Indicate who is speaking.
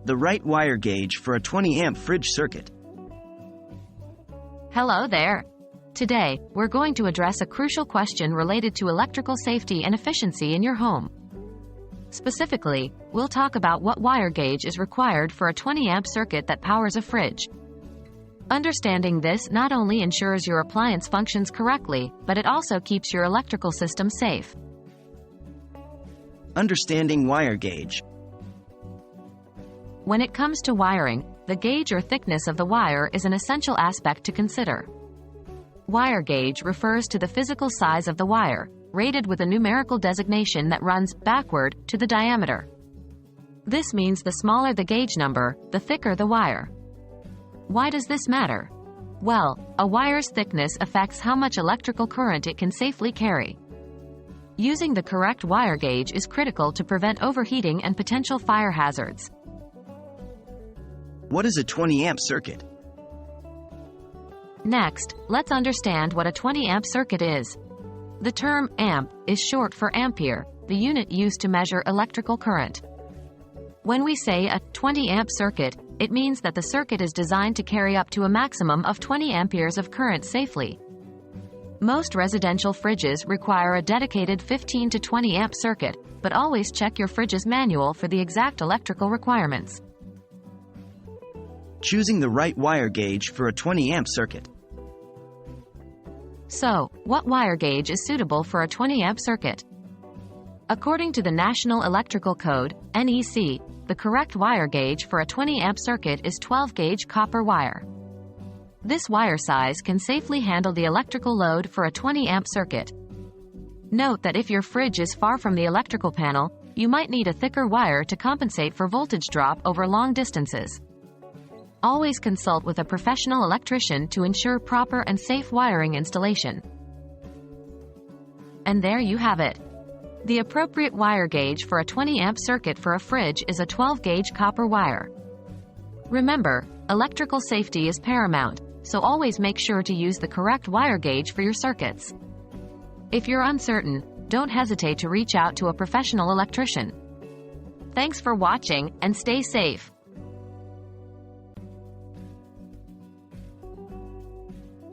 Speaker 1: The right wire gauge for a 20-amp fridge circuit.
Speaker 2: Hello there. Today, we're going to address a crucial question related to electrical safety and efficiency in your home. Specifically, we'll talk about what wire gauge is required for a 20-amp circuit that powers a fridge. Understanding this not only ensures your appliance functions correctly, but it also keeps your electrical system safe.
Speaker 1: Understanding wire gauge.
Speaker 2: When it comes to wiring, the gauge or thickness of the wire is an essential aspect to consider. Wire gauge refers to the physical size of the wire, rated with a numerical designation that runs backward to the diameter. This means the smaller the gauge number, the thicker the wire. Why does this matter? Well, a wire's thickness affects how much electrical current it can safely carry. Using the correct wire gauge is critical to prevent overheating and potential fire hazards.
Speaker 1: What is a 20-amp circuit?
Speaker 2: Next, let's understand what a 20-amp circuit is. The term amp is short for ampere, the unit used to measure electrical current. When we say a 20-amp circuit, it means that the circuit is designed to carry up to a maximum of 20 amperes of current safely. Most residential fridges require a dedicated 15 to 20 amp circuit, but always check your fridge's manual for the exact electrical requirements.
Speaker 1: Choosing the right wire gauge for a 20-amp circuit.
Speaker 2: So, what wire gauge is suitable for a 20-amp circuit? According to the National Electrical Code, NEC, the correct wire gauge for a 20-amp circuit is 12-gauge copper wire. This wire size can safely handle the electrical load for a 20-amp circuit. Note that if your fridge is far from the electrical panel, you might need a thicker wire to compensate for voltage drop over long distances. Always consult with a professional electrician to ensure proper and safe wiring installation. And there you have it. The appropriate wire gauge for a 20-amp circuit for a fridge is a 12-gauge copper wire. Remember, electrical safety is paramount, so always make sure to use the correct wire gauge for your circuits. If you're uncertain, don't hesitate to reach out to a professional electrician. Thanks for watching, and stay safe.